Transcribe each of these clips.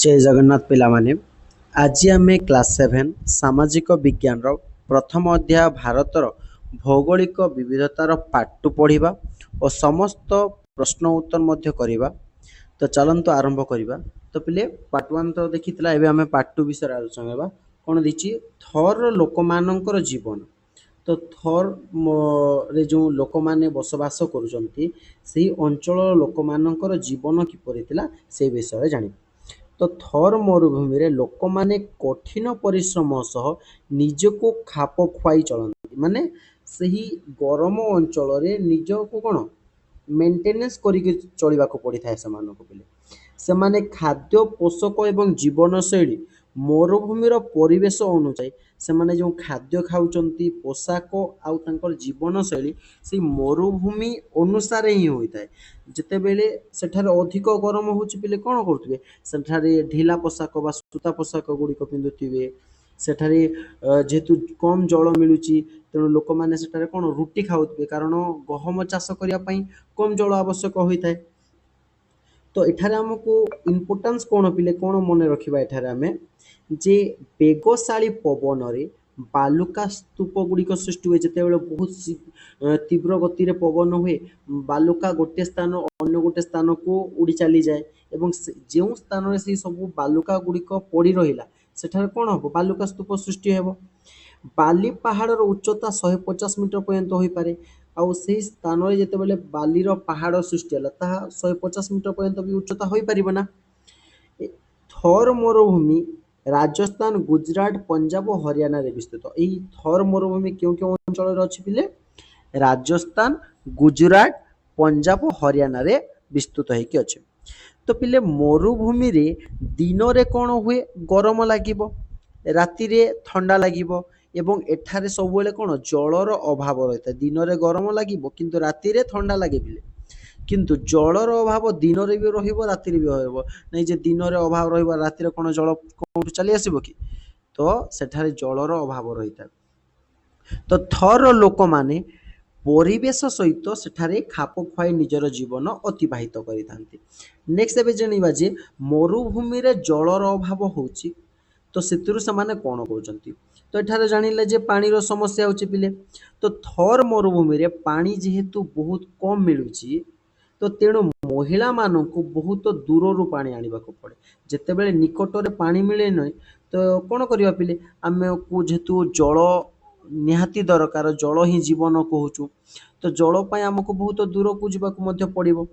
जय जगन्नाथ पिलामाने आज आम क्लास 7 सामाजिक विज्ञान प्रथम अध्याय भारतर भौगोलिक विविधतार पार्ट 2 पढ़ा और समस्त प्रश्न उत्तर मध्य करवा। तो चलतु आरंभ करवा। तो पिले पार्ट 1 तो देखी आम पार्ट 2 विषय आलोचना करवा। कौन देखिए थर लोक मानकर जीवन। तो थर रे जो लोक मैंने बसवास करुँच से अंचल लोक मानकर जीवन किपरि थिला से विषय जानी। तो थर मरुभूमि रे लोक माने कठिन परिश्रम सह निजको खाप खुआई चलती माने सही गरम अंचल रे निजको कौन मेंटेनेंस करके चलवाक पड़ी था से माने खाद्य पोषक एवं जीवन शैली मरुभूमिर परिवेश अनुसार से माने जो खाद्य खाऊचंती पोशाक आउ तांकर जीवन शैली से मरुभूमि अनुसार ही होता है। जितेबेले सेठारे अधिक गरम होची पिले कौन करुवे सेठारे ढिला पोशाक बा सूता पोशाक गुड़िक पिंधुथिबे। सेठारे जेहेतु कम जल मिलुची तेणु लोक मैंने सेठारे कौन रुटी खाऊथिबे कारण गहम चाष करिया पई कम जल आवश्यक होता है। तो एठारे हमको इम्पोर्टान्स कौन पिले कौन मन रखा एठारे आमे जे बेगशाली पवन रे बालुका स्तूप गुड़िक सृष्टि हुए जितेबाला बहुत तीव्र गति रे पवन हुए बालुका गोटे स्थान अन्य गोटे स्थान को उड़ी चली जाए एवं जो स्थान रे से सब बालुका गुड़िक पड़ी रहिला सेठारे कौन हम बालुका स्तूप सृष्टि हेबो। बाली पहाड़र उच्चता 150 मीटर पर्यंत हो पारे आउ से स्थान रे जेतेबेले बालीर पहाड़ सृष्टि होला ताहा 150 मीटर पर्यंत भी उच्चता हो पारिबो ना। थर मरुभूमि राजस्थान गुजरात पंजाब और हरियाणा रे विस्तृत। यही थर मरुभूमि क्यों क्यों अंचल अच्छी पिले राजस्थान गुजरात पंजाब और हरियाणा रे विस्तृत होइकी अछि। तो पिले मरुभूमि रे दिन रे कौन हुए गरम लागिबो राति रे ठंडा लागिबो एवं एठारे सबुबेले कौन जलर अभाव रही है। दिन रे गरम लागिबो किंतु राति रे ठंडा लागे पिले किंतु जलर अभाव दिन रे भी रहिबो राति रे भी रहिबो नहीं जे दिन रे अभाव रहिबो राति रे कौन जल कोठु चली आसीबो कि तो सेठारे जलर अभाव रही था। तो थर लोक माने परिवेश सहित सेठारे खाप खुआई निजर जीवन अतिबाहित करिथांती। नेक्स्ट एबे जणिबा जे मरुभूमि रे जलर अभाव होउची तो सेतिरु समाने कोन करूचंती। तो एठारे जानिले जे पानी समस्या होची पिले तो थर मरुभूमि रे पानी जेहेतु बहुत कम मिलुची तो तेणु महिला मानक बहुत दूर पानी आने पड़े जितेबले निकट में पानी मिले न तो कौन करवा पिले आम को जेहेतु जल निहाती दरकार जल ही जीवन कहूँ तो जलपाई आमको बहुत दूर को जावाक पड़ो।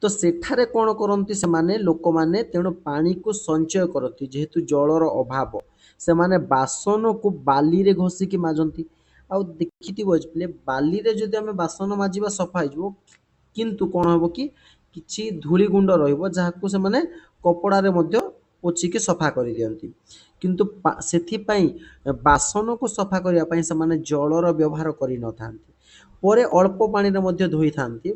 तो सेठारे कौन करती से माने लोक माने तेणु पानी को संचय करती जेहेतु जलर अभाव से माने बासन को बाली रे घषिकी माजती आउ देखी बाली रे जदि आम बासन माजिबा सफा हो किंतु कौन हम कि किछि धूली गुंड रहिबो जाहाकु से माने कपड़ा रे मध्य पोछिकी सफा कर दियंती किंतु सेथि पई बासन को सफा करिया पई से माने जलर व्यवहार करि न थांती परे अल्प पानी रे मध्य धोई थांती।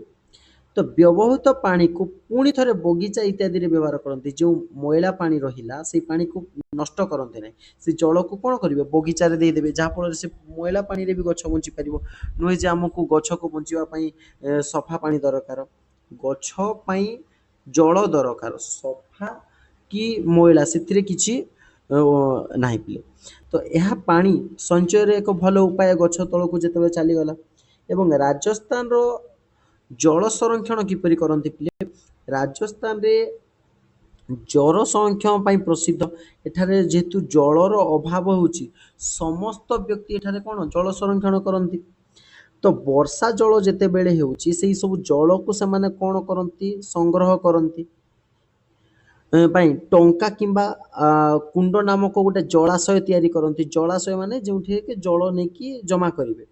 तो व्यवहृत पानी को पुणी थे बगीचा इत्यादि रे व्यवहार करती जो मैला पानी रहिला से पानी को नष्ट करते ना से जल को कौन करेंगे बगीचा रे दे देबे जहाँफल से मैला पानी रे भी गछ बंची पारिबो नुहे जे आमको गछ को बंचिबा पई सफा पानी दरकार गछ पई जल दरकार सफा कि मैला से किछि नाही पिले। तो यह पानी संचय रे एक भल उपाय गछ तल को जेतबे चली गला एवं राजस्थान रो जल संरक्षण किपरि करंती पिले राजस्थान रे जल संरक्षण पई प्रसिद्ध एठारे जेहेतु जलर अभाव होची समस्त व्यक्ति एठारे कौन जल संरक्षण करंती। तो वर्षा जल जेते बेले होची सेही सब जल को से माने कौन करंती संग्रह करंती पई टंका किंबा कुंड नामक गोटे जलाशय तैयारी करंती जलाशय माने जोठी के जल नेकी जमा करिवे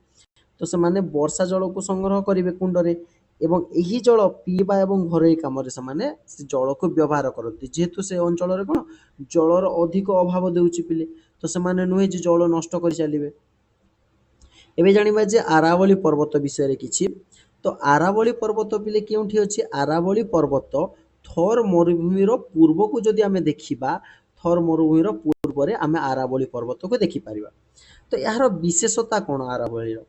तो से माने वर्षा जल को संग्रह करिवे कुंड रे एवं यही जल पीवा एवं घरोई काम से जल को व्यवहार करती जेहेतु से अंचल कौन जलर अधिक अभाव देउची पिले तो से माने नुहे जे जल नष्ट कर चलिए। एबे जानिबा जे आरावली पर्वत विषय किछि। तो आरावली पर्वत पिले केउठी अछि आरावली पर्वत थर मरुभूमिर पूर्व को जदि आमे देखिबा थर मरुभूमिर पूर्व रे आमे आरावली पर्वत को देखि परिबा। तो यार विशेषता कौन आरावलीर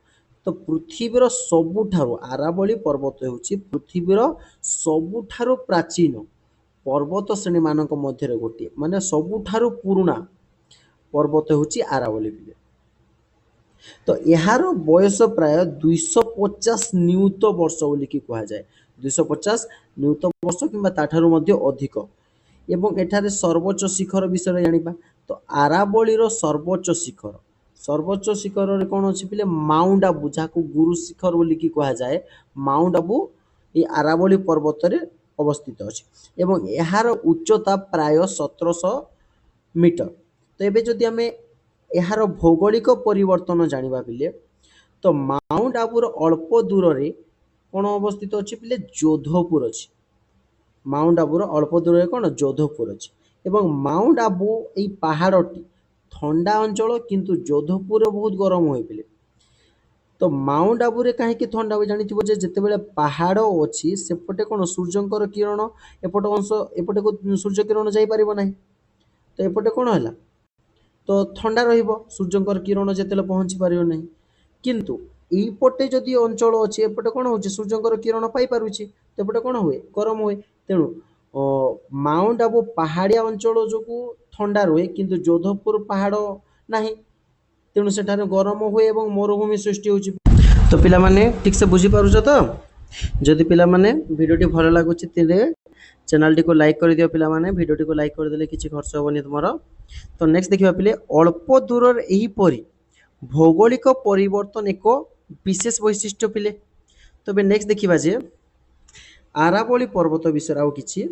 तो पृथ्वीर सबुठारु आरावली पर्वत होउची पृथ्वीर सबुठारु प्राचीन पर्वत श्रेणी मानक मध्य गोटे माने सबुठारु पुराणा पर्वत होची आरावली पिले। तो यार बयस प्राय 250 नियुत वर्ष बोलिकी कहा जाए। 250 नियुत वर्ष किंबा ताठारु मध्य अधिक। एवं एठारे सर्वोच्च शिखर विषय जानिबा। तो आरावलीर सर्वोच्च शिखर रे कोन अछि पिले माउंट आबू जाको गुरु शिखर बोलिकी कहा जाए। माउंट आबू ये आरावली पर्वत रे अवस्थित अछि एवं यार उच्चता प्राय 1700 मीटर। तो एबे जदि आमे यार भौगोलिक परिवर्तन जानिबा पिले तो माउंट आबूर अल्प दूर रे कोन अवस्थित अछि पिले जोधपुर अछि। माउंट आबूर अल्प दूर रे कोन जोधपुर अछि एवं माउंट आबू एई पहाड़टी ठंडा अंचल किंतु जोधपुर बहुत गरम होय पिले। तो माउंट आबू रे काहे कि ठंडा होय जानिथिबो जे जेतेबेले पहाड़ अछि सेपटे कोन सूर्यंकर किरण एपट अंश एपटे को सूर्य किरण जाई परिबो नाही। तो एपटे कोन होला तो ठंडा रहिबो सूर्यंकर किरण जेतेले पहुंची पारिबो नाही। किंतु एइपटे जदि अंचल अछि एपटे कोन होछि सूर्यंकर किरण पाई पारुछि तो एपटे कोन हुए गरम हुए। तेणु माउंट आबू पहाड़िया अंचल जोगु ठंडा रुहे किंतु जोधपुर पहाड़ नाही। तेणु सेठारे गरम हुए एवं मरुभूमि सृष्टि होछि। तो पिला माने ठीक से बुझी पारुछ तो जदि पिला माने वीडियोटी भलो लागुछि तेले चैनल टी को लाइक कर दियो। पिला माने वीडियोटी को लाइक कर देले किछि खर्च होबनी तुमरो। तो नेक्स्ट देखिबा पिले अल्प दूर एही परी भौगोलिक परिवर्तन एक विशेष वैशिष्ट्य पिले। तो बे नेक्स्ट देखिबा जे आरावली पर्वत विषय आउ किछि।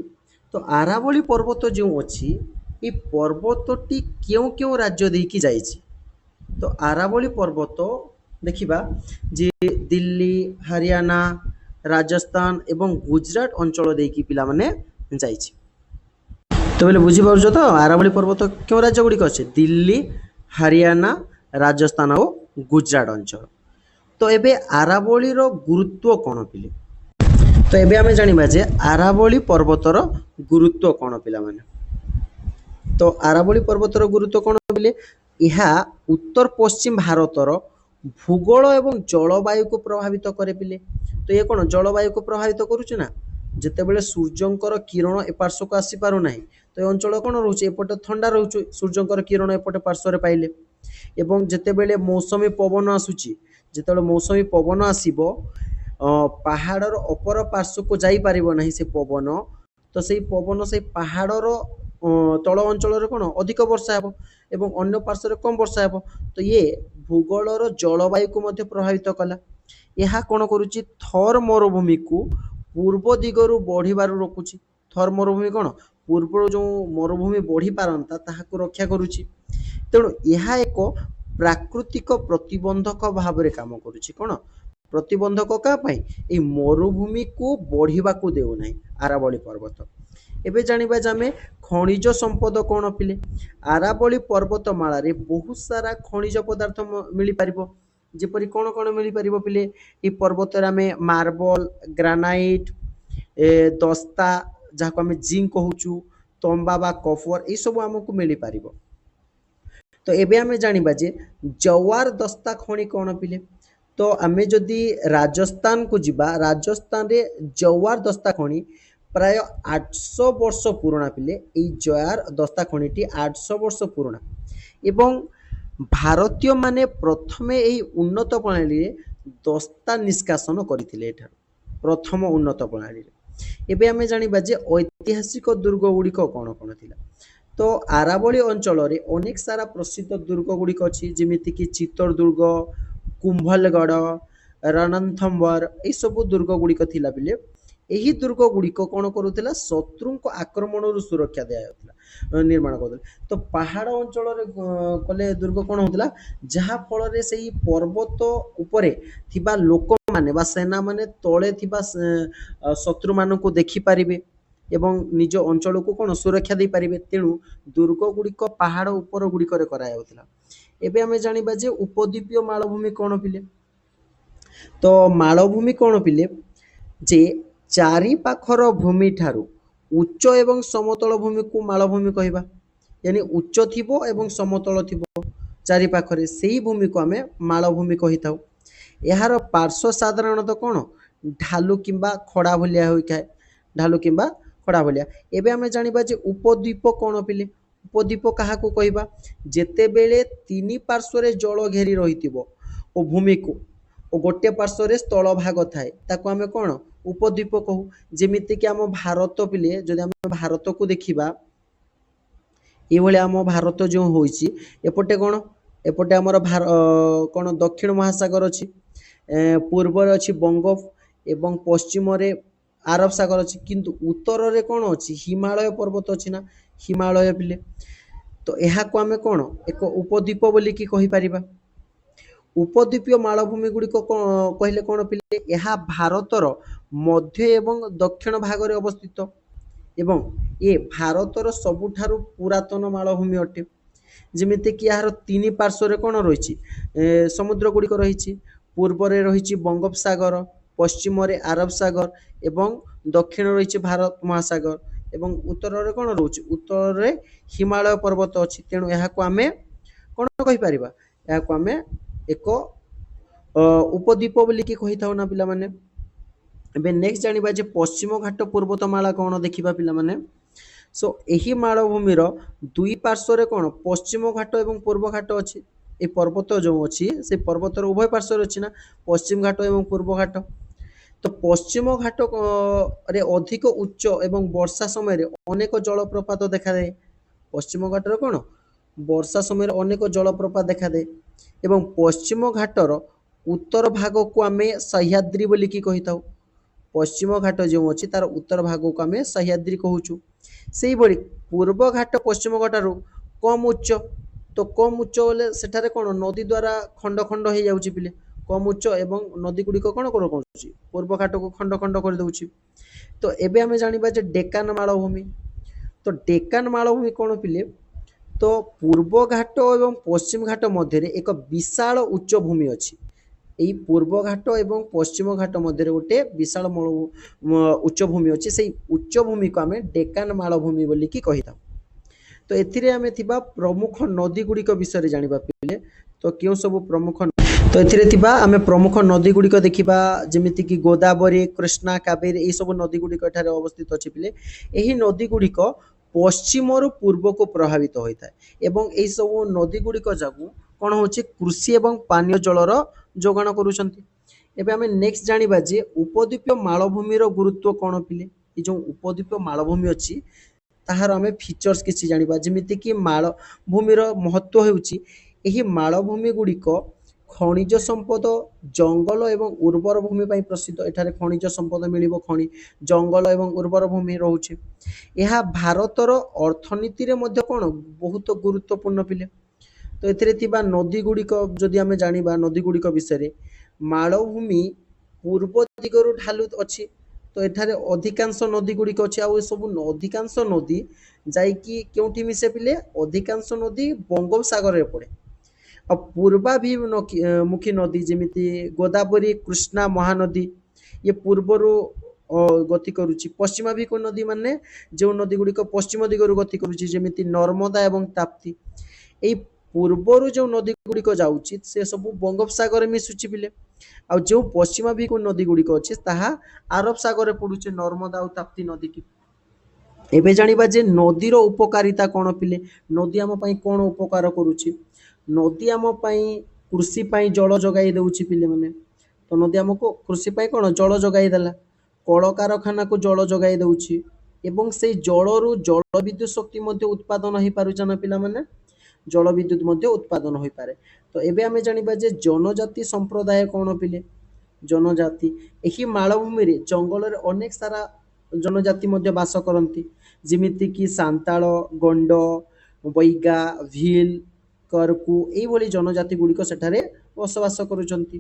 तो आरावली पर्वत जो अछि ए पर्वतटी केउ केउ राज्य देकी जाइछि। तो आरावली पर्वत देखिबा जे दिल्ली हरियाणा राजस्थान एवं गुजरात अंचल देकी पिला माने जाइछि। तो बोले बुझी पारुछ तो आरावली पर्वत क्यों राज्य गुड़िक अच्छे दिल्ली हरियाणा राजस्थान और गुजरात अंचल। तो एबे आरावली गुरुत्व कौन पिले। तो एबे आमे जानिबा जे आरावली पर्वतर गुरुत्व कौन पिला माने। तो आरावली पर्वतर गुरुत्व कौन पिले यह उत्तर पश्चिम भारतर भूगोल एवं जलवायु को प्रभावित करे पिले। तो ये कौन जलवायु को प्रभावित करुचे ना जेतेबेले सूर्यंकर किरण ए पार्श्व को आसी पारु नाही तो ये अंचल कौन रोचे एपटे ठंडा रोचे सूर्यंकर किरण एपटे पार्श्व रे पाइले। एवं जेतेबेले मौसमी पवन आसुची जेतेबेले मौसमी पवन आसीबो पहाड़र अपर पार्श्व को जाई पारिबो नाही से पवन। तो सेई पवन से पहाड़र तल अंचल रे कोन अधिक वर्षा हेबो एवं अन्य पार्श्व रे कम वर्षा हेबो। तो ये भूगोलर जलवायु को मध्य प्रभावित कला। यह कौन करुची थर मरुभूमि को पूर्व दिगरु बढ़िबारु रोकुची। थर मरुभूमि कौन पूर्व जो मरुभूमि बढ़ी पारंता ताहाको रक्षा करुची। तेणु यह एक प्राकृतिक प्रतिबंधक भाव रे काम करुची। कौन प्रतिबंधक का पाई ए मरुभूमि को बढ़िबा को देउ नाही आरावली पर्वत। एबे जानिबा जामे खनिज संपद कौन पिले। आरावली पर्वतमाला रे बहुत सारा खनिज पदार्थ मिली पारिबो। जेपरि कौन कौन मिली पारिबो पिले ए पर्वत रे आमे मार्बल ग्रानाइट दस्ता जहाको आमे जिंक कहूचु तंबा बा कफर ए सब हमको मिली पारिबो। तो एबे आमे जानिबा जे जवार दस्ता खनि कौन पिले। तो आमे जदि राजस्थान को जिबा राजस्थान रे जवार दस्ता खनि प्राय 800 वर्ष पुराना पिले। ए जवार दस्ता खनिटी 800 वर्ष पुराना एवं भारतीय माने प्रथमे एही उन्नत प्रणाली रे दस्ता निष्कासन करथिले एठार प्रथम उन्नत प्रणाली रे। एबे आमे जानिबा जे ऐतिहासिक दुर्ग गुड़िक कौन कौन थिला। तो आरावली अंचल रे अनेक सारा प्रसिद्ध दुर्ग गुड़िक अछि जेमिति कि चित्तौड़ दुर्ग कुंभलगढ़ रणथंबर ए सब दुर्ग गुड़िक थिला बिले। एही दुर्ग गुड़िक कौन करुथिला शत्रु को आक्रमण रु सुरक्षा दिया जाउथिला निर्माण करथिला। तो पहाड़ अंचल रे कले दुर्ग कौन होथिला जहा फल रे सेही पर्वत उपरे थिबा लोक माने बा सेना माने तळे थिबा शत्रु मान को देखि पारिबे एवं निज अंचल को कौन सुरक्षा दे पारिबे। तेणु दुर्ग गुड़िक पहाड़ उपर गुड़िक करा जाउथिला। एबे आमे जानिबा जे उपद्वीपीय मालभूमि कौन पिले। तो मालभूमि कौन पिले जे चारि पाखर भूमि ठारू उच्च एवं समतल भूमि को मालभूमि कहबा। यानी उच्च थिबो एवं समतल थिबो चारि पाखरे सेही भूमि को आमे मालभूमि कहि थाउ। एहार पार्श्व साधारणतः कौन ढालू किंबा खड़ा भलिया होई थाए ढालू किंबा ଖଡ଼ା ଭଳିଆ। ଏବେ ଆମେ ଜାଣିବା ଯେ ଉପଦ୍ୱୀପ କ'ଣ ପିଲେ? ଉପଦ୍ୱୀପ କାହାକୁ କହିବା? ଯେତେବେଳେ ତିନି ପାର୍ଶ୍ୱରେ ଜଳ ଘେରି ରହିଥିବ ଓ ଭୂମିକୁ ଓ ଗୋଟିଏ ପାର୍ଶ୍ୱରେ ସ୍ଥଳଭାଗ ଥାଏ ତାକୁ ଆମେ କ'ଣ ଉପଦ୍ୱୀପ କହୁ। ଯେମିତିକି ଆମ ଭାରତ ପିଲେ, ଯଦି ଆମେ ଭାରତକୁ ଦେଖିବା, ଏଇଭଳିଆ ଆମ ଭାରତ ଯେଉଁ ହୋଇଛି, ଏପଟେ କ'ଣ, ଏପଟେ ଆମର କ'ଣ ଦକ୍ଷିଣ ମହାସାଗର ଅଛି, ପୂର୍ବରେ ଅଛି ବଙ୍ଗୋପ ଏବଂ ପଶ୍ଚିମରେ ଆରବ ସାଗର ଅଛି, କିନ୍ତୁ ଉତ୍ତରରେ କ'ଣ ଅଛି? ହିମାଳୟ ପର୍ବତ ଅଛି ନା, ହିମାଳୟ ପିଲେ। ତ ଏହାକୁ ଆମେ କ'ଣ ଏକ ଉପଦ୍ୱୀପ ବୋଲିକି କହିପାରିବା। ଉପଦ୍ୱୀପୀୟ ମାଳଭୂମି ଗୁଡ଼ିକ କହିଲେ କ'ଣ ପିଲେ? ଏହା ଭାରତର ମଧ୍ୟ ଏବଂ ଦକ୍ଷିଣ ଭାଗରେ ଅବସ୍ଥିତ ଏବଂ ଏ ଭାରତର ସବୁଠାରୁ ପୁରାତନ ମାଳଭୂମି ଅଟେ। ଯେମିତିକି ଏହାର ତିନି ପାର୍ଶ୍ୱରେ କ'ଣ ରହିଛି? ସମୁଦ୍ର ଗୁଡ଼ିକ ରହିଛି। ପୂର୍ବରେ ରହିଛି ବଙ୍ଗୋପସାଗର, ପଶ୍ଚିମରେ ଆରବ ସାଗର ଏବଂ ଦକ୍ଷିଣ ରହିଛି ଭାରତ ମହାସାଗର ଏବଂ ଉତ୍ତରରେ କ'ଣ ରହୁଛି? ଉତ୍ତରରେ ହିମାଳୟ ପର୍ବତ ଅଛି। ତେଣୁ ଏହାକୁ ଆମେ କ'ଣ କହିପାରିବା? ଏହାକୁ ଆମେ ଏକ ଉପଦ୍ୱୀପ ବୋଲିକି କହିଥାଉ ନା ପିଲାମାନେ। ଏବେ ନେକ୍ସଟ ଜାଣିବା ଯେ ପଶ୍ଚିମ ଘାଟ ପର୍ବତମାଳା କ'ଣ ଦେଖିବା ପିଲାମାନେ। ସୋ ଏହି ମାଳଭୂମିର ଦୁଇ ପାର୍ଶ୍ୱରେ କ'ଣ ପଶ୍ଚିମ ଘାଟ ଏବଂ ପୂର୍ବ ଘାଟ ଅଛି। এই পর্বত ଯେଉଁ ଅଛି ସେ ପର୍ବତର ଉଭୟ ପାର୍ଶ୍ୱରେ ଅଛି ନା ପଶ୍ଚିମ ଘାଟ ଏବଂ ପୂର୍ବ ଘାଟ। ତ ପଶ୍ଚିମ ଘାଟ ରେ ଅଧିକ ଉଚ୍ଚ ଏବଂ ବର୍ଷା ସମୟରେ ଅନେକ ଜଳପ୍ରପାତ ଦେଖାଯାଏ। ପଶ୍ଚିମ ଘାଟରେ କ'ଣ ବର୍ଷା ସମୟରେ ଅନେକ ଜଳପ୍ରପାତ ଦେଖାଯାଏ ଏବଂ ପଶ୍ଚିମ ଘାଟର ଉତ୍ତର ଭାଗକୁ ଆମେ ସହ୍ୟାଦ୍ରି ବୋଲିକି କହିଥାଉ। ପଶ୍ଚିମ ଘାଟ ଯେଉଁ ଅଛି ତାର ଉତ୍ତର ଭାଗକୁ ଆମେ ସହ୍ୟାଦ୍ରି କହୁଛୁ। ସେଇଭଳି ପୂର୍ବ ଘାଟ ପଶ୍ଚିମ ଘାଟରୁ କମ୍ ଉଚ୍ଚ। ତ କମ୍ ଉଚ୍ଚ ବୋଲେ ସେଠାରେ କ'ଣ ନଦୀ ଦ୍ୱାରା ଖଣ୍ଡ ଖଣ୍ଡ ହେଇଯାଉଛି ପିଲେ। କମ୍ ଉଚ୍ଚ ଏବଂ ନଦୀ ଗୁଡ଼ିକ କ'ଣ କରୁଛି? ପୂର୍ବ ଘାଟକୁ ଖଣ୍ଡ ଖଣ୍ଡ କରିଦେଉଛି। ତ ଏବେ ଆମେ ଜାଣିବା ଯେ ଡେକାନ ମାଳଭୂମି। ତ ଡେକାନ ମାଳଭୂମି କ'ଣ ପିଲେ? ତ ପୂର୍ବ ଘାଟ ଏବଂ ପଶ୍ଚିମ ଘାଟ ମଧ୍ୟରେ ଏକ ବିଶାଳ ଉଚ୍ଚ ଭୂମି ଅଛି। এই ପୂର୍ବ ଘାଟ ଏବଂ ପଶ୍ଚିମ ଘାଟ ମଧ୍ୟରେ ଗୋଟେ ବିଶାଳ ଉଚ୍ଚ ଭୂମି ଅଛି। ସେଇ ଉଚ୍ଚ ଭୂମିକୁ ଆମେ ଡେକାନ ମାଳଭୂମି ବୋଲିକି କହିଥାଉ। ତ ଏଥିରେ ଆମେ ଥିବା ପ୍ରମୁଖ ନଦୀ ଗୁଡ଼ିକ ବିଷୟରେ ଜାଣିବା ପିଲେ। ତ କେଉଁ ସବୁ ପ୍ରମୁଖ, ତ ଏଥିରେ ଥିବା ଆମେ ପ୍ରମୁଖ ନଦୀ ଗୁଡ଼ିକ ଦେଖିବା, ଯେମିତିକି ଗୋଦାବରୀ, କୃଷ୍ଣା, କାବେରୀ, ଏହିସବୁ ନଦୀ ଗୁଡ଼ିକ ଏଠାରେ ଅବସ୍ଥିତ ଅଛି ପିଲେ। ଏହି ନଦୀ ଗୁଡ଼ିକ ପଶ୍ଚିମରୁ ପୂର୍ବକୁ ପ୍ରଭାବିତ ହୋଇଥାଏ ଏବଂ ଏହିସବୁ ନଦୀ ଗୁଡ଼ିକ ଯୋଗୁଁ କ'ଣ ହେଉଛି? କୃଷି ଏବଂ ପାନୀୟ ଜଳର ଯୋଗାଣ କରୁଛନ୍ତି। ଏବେ ଆମେ ନେକ୍ସଟ ଜାଣିବା ଯେ ଉପଦ୍ୱୀପୀୟ ମାଳଭୂମିର ଗୁରୁତ୍ୱ କ'ଣ ପିଲେ। ଏ ଯେଉଁ ଉପଦ୍ୱୀପୀୟ ମାଳଭୂମି ଅଛି ତାହାର ଆମେ ଫିଚର୍ସ କିଛି ଜାଣିବା। ଯେମିତିକି ମାଳଭୂମିର ମହତ୍ତ୍ୱ ହେଉଛି ଏହି ମାଳଭୂମି ଗୁଡ଼ିକ ଖଣିଜ ସମ୍ପଦ, ଜଙ୍ଗଲ ଏବଂ ଉର୍ବର ଭୂମି ପାଇଁ ପ୍ରସିଦ୍ଧ। ଏଠାରେ ଖଣିଜ ସମ୍ପଦ ମିଳିବ, ଜଙ୍ଗଲ ଏବଂ ଉର୍ବର ଭୂମି ରହୁଛି। ଏହା ଭାରତର ଅର୍ଥନୀତିରେ ମଧ୍ୟ କ'ଣ ବହୁତ ଗୁରୁତ୍ୱପୂର୍ଣ୍ଣ ପିଲେ। ତ ଏଥିରେ ଥିବା ନଦୀ ଗୁଡ଼ିକ ଯଦି ଆମେ ଜାଣିବା ନଦୀ ଗୁଡ଼ିକ ବିଷୟରେ, ମାଳଭୂମି ପୂର୍ବ ଦିଗରୁ ଢାଲୁ ଅଛି। ତ ଏଠାରେ ଅଧିକାଂଶ ନଦୀ ଗୁଡ଼ିକ ଅଛି ଆଉ ଏସବୁ ଅଧିକାଂଶ ନଦୀ ଯାଇକି କେଉଁଠି ମିଶେ ପିଲେ? ଅଧିକାଂଶ ନଦୀ ବଙ୍ଗୋପସାଗରରେ ପଡ଼େ। ଆଉ ପୂର୍ବାଭିମୁଖୀ ନଦୀ ଯେମିତି ଗୋଦାବରୀ, କୃଷ୍ଣା, ମହାନଦୀ ଇଏ ପୂର୍ବରୁ ଗତି କରୁଛି। ପଶ୍ଚିମାଭିମୁଖୀ ନଦୀ ମାନେ ଯେଉଁ ନଦୀ ଗୁଡ଼ିକ ପଶ୍ଚିମ ଦିଗରୁ ଗତି କରୁଛି, ଯେମିତି ନର୍ମଦା ଏବଂ ତାପ୍ତି। ଏଇ ପୂର୍ବରୁ ଯେଉଁ ନଦୀ ଗୁଡ଼ିକ ଯାଉଛି ସେ ସବୁ ବଙ୍ଗୋପସାଗରରେ ମିଶୁଛି ପିଲେ। ଆଉ ଯେଉଁ ପଶ୍ଚିମାଭିମୁଖୀ ନଦୀ ଗୁଡ଼ିକ ଅଛି ତାହା ଆରବ ସାଗରରେ ପଡ଼ୁଛି, ନର୍ମଦା ଆଉ ତାପ୍ତି ନଦୀକି। ଏବେ ଜାଣିବା ଯେ ନଦୀର ଉପକାରିତା କ'ଣ ପିଲେ। ନଦୀ ଆମ ପାଇଁ କ'ଣ ଉପକାର କରୁଛି? ନଦୀ ଆମ ପାଇଁ କୃଷି ପାଇଁ ଜଳ ଯୋଗାଇ ଦେଉଛି ପିଲେମାନେ। ତ ନଦୀ ଆମକୁ କୃଷି ପାଇଁ କ'ଣ ଜଳ ଯୋଗାଇ ଦେଲା, କଳକାରଖାନାକୁ ଜଳ ଯୋଗାଇ ଦେଉଛି ଏବଂ ସେଇ ଜଳରୁ ଜଳବିଦ୍ୟୁତ ଶକ୍ତି ମଧ୍ୟ ଉତ୍ପାଦନ ହେଇପାରୁଛି ନା ପିଲାମାନେ। ଜଳବିଦ୍ୟୁତ ମଧ୍ୟ ଉତ୍ପାଦନ ହୋଇପାରେ। ତ ଏବେ ଆମେ ଜାଣିବା ଯେ ଜନଜାତି ସମ୍ପ୍ରଦାୟ କ'ଣ ପିଲେ। ଜନଜାତି ଏହି ମାଳଭୂମିରେ ଜଙ୍ଗଲରେ ଅନେକ ସାରା ଜନଜାତି ମଧ୍ୟ ବାସ କରନ୍ତି, ଯେମିତିକି ସାନ୍ତାଳ, ଗଣ୍ଡ, ବୈଗା, ଭିଲ୍, କରକୁ, ଏଇଭଳି ଜନଜାତି ଗୁଡ଼ିକ ସେଠାରେ ବସବାସ କରୁଛନ୍ତି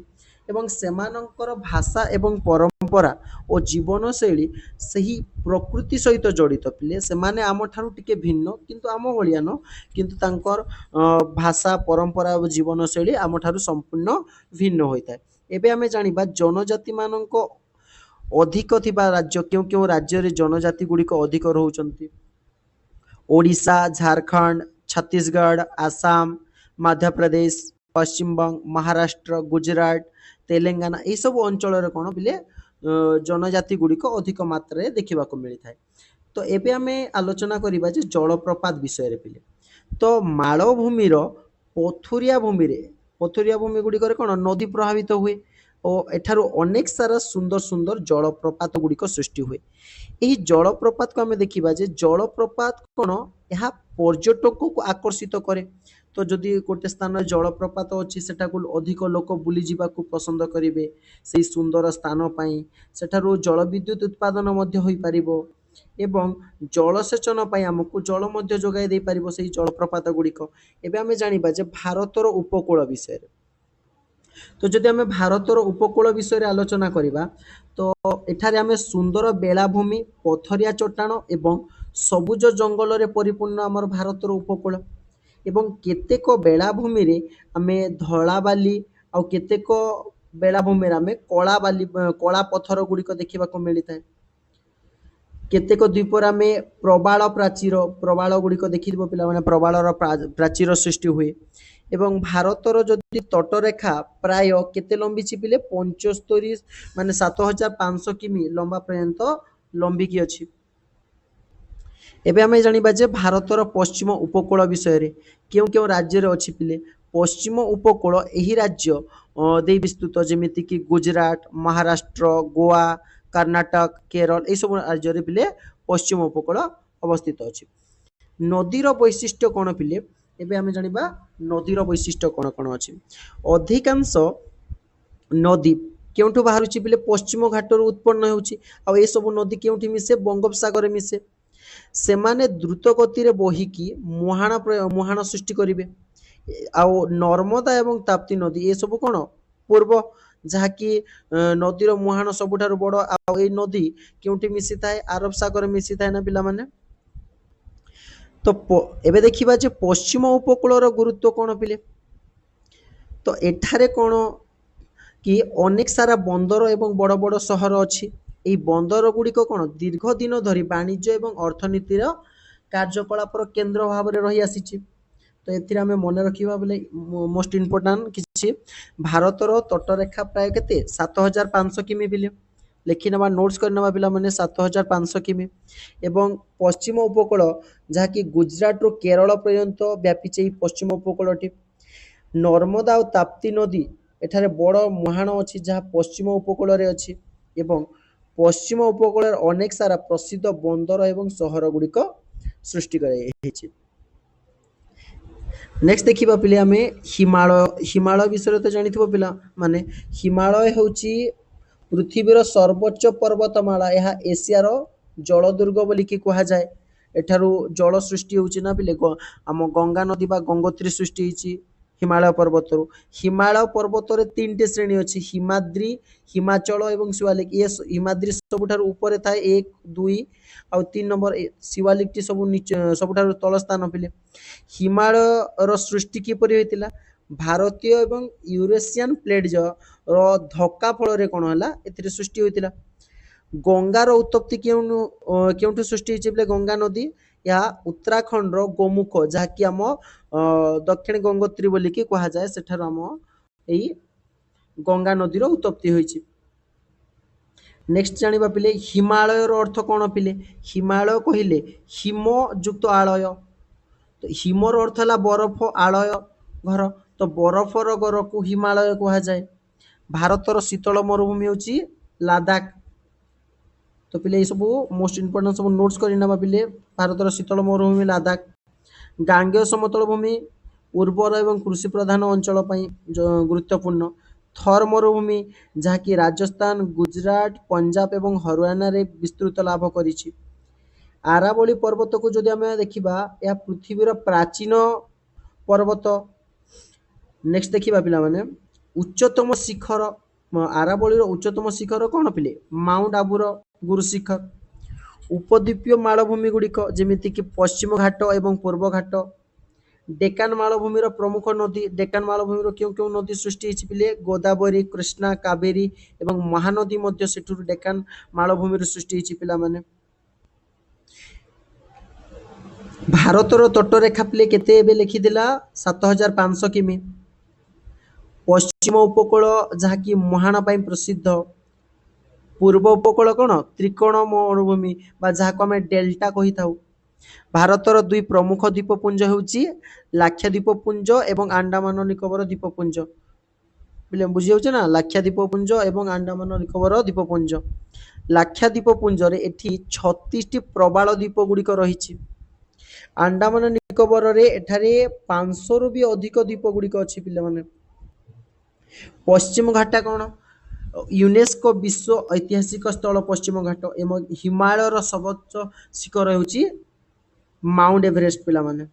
ଏବଂ ସେମାନଙ୍କର ଭାଷା ଏବଂ ପରମ୍ପରା ଓ ଜୀବନଶୈଳୀ ସେହି ପ୍ରକୃତି ସହିତ ଜଡ଼ିତ ପିଲେ। ସେମାନେ ଆମଠାରୁ ଟିକେ ଭିନ୍ନ, କିନ୍ତୁ ଆମ ଭଳିଆ ନୁହଁ, କିନ୍ତୁ ତାଙ୍କର ଭାଷା, ପରମ୍ପରା ଓ ଜୀବନଶୈଳୀ ଆମଠାରୁ ସମ୍ପୂର୍ଣ୍ଣ ଭିନ୍ନ ହୋଇଥାଏ। ଏବେ ଆମେ ଜାଣିବା ଜନଜାତିମାନଙ୍କ ଅଧିକ ଥିବା ରାଜ୍ୟ କେଉଁ କେଉଁ ରାଜ୍ୟରେ ଜନଜାତି ଗୁଡ଼ିକ ଅଧିକ ରହୁଛନ୍ତି। ଓଡ଼ିଶା, ଝାଡ଼ଖଣ୍ଡ, ଛତିଶଗଡ଼, ଆସାମ, ମଧ୍ୟପ୍ରଦେଶ, ପଶ୍ଚିମବଙ୍ଗ, ମହାରାଷ୍ଟ୍ର, ଗୁଜରାଟ, ତେଲେଙ୍ଗାନା, ଏହିସବୁ ଅଞ୍ଚଳରେ କ'ଣ ପିଲେ ଜନଜାତି ଗୁଡ଼ିକ ଅଧିକ ମାତ୍ରାରେ ଦେଖିବାକୁ ମିଳିଥାଏ। ତ तो एबे आमे आलोचना करिबा जे जलप्रपात विषय रे पिले। तो मालभूमिर पथुरिया भूमि गुड़िक कौन नदी प्रभावित हुए और एठारू अनेक सारा सुंदर सुंदर जलप्रपात गुड़िक सृष्टि हुए। यही जलप्रपात को आम देखा जे जलप्रपात कौन यह पर्यटक को आकर्षित करे। तो जदि गोटे स्थान जलप्रपात अच्छी सेठाକୁ अधिक लोक बुली जावाक पसंद करेंगे से सुंदर स्थान पाई सेठारू जल विद्युत उत्पादन मध्य होई पारिबो एवं जलसेचन पाई आमको जल मध्य जोगाई दे पारिबो से जलप्रपात गुड़िक। एबे आमे जानिबा जे भारतर उपकूल विषय। तो जदि आमे भारतर उपकूल विषय आलोचना करिबा तो एठारे आमे सुंदर बेलाभूमि पथरिया चट्टाण एवं सबुज जंगल रे परिपूर्ण आमर भारतर उपकूल एवं केतेक बेलाभूमि रे आमे धला बाली आ केतेक बेलाभूमि रे आमे कला पत्थर गुड़िक देखा मिलता है। केतेक द्वीपर आमे प्रबाल गुड़िक देखि पे प्रबालर प्राचीर सृष्टि हुए एवं भारतर जदि तटरेखा प्राय केते लंबी पिले 75 माने 7500 किमी लंबा पर्यंत लंबिकी अछि। एबे आमे जानिबा जे भारतर पश्चिम उपकूल विषय रे केउ राज्य रे अछि पिले पश्चिम उपकूल एही राज्य दे विस्तृत जेमिति कि गुजरात महाराष्ट्र गोवा कर्नाटक केरल ए सब राज्य रे पिले पश्चिम उपकूल अवस्थित अछि। नदीर वैशिष्ट्य कौन पिले एबे आमे जानिबा नदीर वैशिष्ट्य कौन कौन अछि। अधिकांश नदी केउठु बाहरुछि पिले पश्चिम घाटରୁ उत्पन्न होउछि आ ए सब नदी केउठी मिसे बंगोपसागर मिसे सेमाने द्रुत गति रे बहिकी मुहाण सृष्टि करिवे आउ नर्मदा एवं ताप्ती नदी ए सब कौन पूर्व जहाँकि नदीर मुहाण सबुठारु बड़ आ ए नदी केउठी मिसी थाए अरब सागर मिसी थाए ना पिला माने। तो एबे देखिबा जे पश्चिम उपकूलर गुरुत्व कौन पिले तो एठारे कौन कि अनेक सारा बंदर एवं बड़ बड़ सहर अच्छी यही बंदर गुड़िक कौन दीर्घ दिन धरी वाणिज्य एवं अर्थनीतिर कार्यकलापर केन्द्र भाव में रही आसी। तो एथिरे आमे मन रखिबा बोले मोस्ट इम्पोर्टाट किछि भारतर तटरेखा प्राय केते 7500 किमी बिले लिखि नबा नोट्स कर नबा पिला माने 7500 किमी एवं पश्चिम उपकूल जहाँकि गुजरात रो केरल पर्यंत व्यापीचे पश्चिम उपकूलटी नर्मदा और ताप्ती नदी एठारे बड़ मुहाण अच्छी जहाँ पश्चिम उपकूल रे अच्छी एवं पश्चिम उपकूल अनेक सारा प्रसिद्ध बंदर एवं सहर गुड़िक सृष्टि कर। नेक्स्ट देखिबा पिले आमे हिमालय विषय तो जानिथिबो पिला माने हिमालय होउची पृथ्वीर सर्वोच्च पर्वतमाला यह एशियार जलदुर्ग बोली कि कहा जाए। एठारू जल सृष्टि होउची ना पिले आम गंगा नदी बा गंगोत्री सृष्टि होइची हिमालय पर्वत रे 3टे श्रेणी अच्छी हिमाद्री हिमाचल एवं शिवालिक ये हिमाद्री सबुठारु ऊपर थाए 1 2 और 3 नंबर शिवालिक टी सबुठारु तल स्थान पिले। हिमालय सृष्टि किपरि होइतिला भारतीय एवं यूरेशियन प्लेट धक्का फल रे कोन हला एथिरे सृष्टि होइतिला। गंगार उत्पत्ति केउठु सृष्टि होइछि बोले गंगा नदी या उत्तराखंड रो गोमुख जहाँकि आम दक्षिण गंगोत्री बोली कि कहा जाए सेठार आम यही गंगा नदीर उत्पत्ति होइछि। नेक्स्ट जानिबा पिले हिमालय रो अर्थ कौन पिले हिमालय कहिले हिम युक्त आलय तो हिमर अर्थ है बरफ आलय घर तो बरफर घर को हिमालय कहा जाए। भारतर शीतल मरुभूमि होची लद्दाख तो पिले सब मोस्ट इम्पोर्टेंट सब नोट्स करना पिले भारतर शीतल मरुभूमि लद्दाख गांगेय समतल भूमि उर्वर एवं कृषि प्रधान अंचल गुरुत्वपूर्ण थर मरुभूमि जहाँकि राजस्थान गुजरात पंजाब एवं हरियाणा रे विस्तृत लाभ करिछि। आरावली पर्वत को जदि आमे देखिबा या पृथ्वीर प्राचीन पर्वत। नेक्स्ट देखिबा पिला माने उच्चतम शिखर आरावली उच्चतम शिखर कौन पिले माउंट आबूर गुरु शिखर। उपद्वीपीय मालभूमि गुड़िक जेमिति कि पश्चिम घाट एवं पूर्व घाट डेकान मालभूमिर प्रमुख नदी डेकान मालभूमिर क्यों क्यों नदी सृष्टि होइछि पिले गोदावरी कृष्णा कावेरी एवं महानदी मध्य सेठुर डेकान मालभूमिर सृष्टि होइछि पिला माने। भारतर तटरेखा पिले केते एबे लिखिदिला 7500 किमी पश्चिम उपकूल जहाँकि मुहाण पाई प्रसिद्ध ପୂର୍ବ ଉପକୂଳ କ'ଣ ତ୍ରିକୋଣ ମରୁଭୂମି ବା ଯାହାକୁ ଆମେ ଡେଲ୍ଟା କହିଥାଉ। ଭାରତର ଦୁଇ ପ୍ରମୁଖ ଦ୍ୱୀପପୁଞ୍ଜ ହେଉଛି ଲାକ୍ଷାଦ୍ୱୀପପୁଞ୍ଜ ଏବଂ ଆଣ୍ଡାମାନ ନିକୋବର ଦ୍ୱୀପପୁଞ୍ଜ। ବୁଝିଯାଉଛି ନା, ଲାକ୍ଷାଦ୍ୱୀପପୁଞ୍ଜ ଏବଂ ଆଣ୍ଡାମାନ ନିକୋବର ଦ୍ୱୀପପୁଞ୍ଜ। ଲାକ୍ଷାଦ୍ୱୀପପୁଞ୍ଜରେ ଏଠି 36ଟି ପ୍ରବାଳ ଦ୍ୱୀପ ଗୁଡ଼ିକ ରହିଛି। ଆଣ୍ଡାମାନ ନିକୋବରରେ ଏଠାରେ 500ରୁ ବି ଅଧିକ ଦ୍ୱୀପ ଗୁଡ଼ିକ ଅଛି ପିଲାମାନେ। ପଶ୍ଚିମ ଘାଟ କ'ଣ ୟୁନେସ୍କୋ ବିଶ୍ୱ ଐତିହାସିକ ସ୍ଥଳ ପଶ୍ଚିମ ଘାଟ ଏବଂ ହିମାଳୟର ସର୍ବୋଚ୍ଚ ଶିଖର ହେଉଛି ମାଉଣ୍ଟ ଏଭରେଷ୍ଟ ପିଲାମାନେ।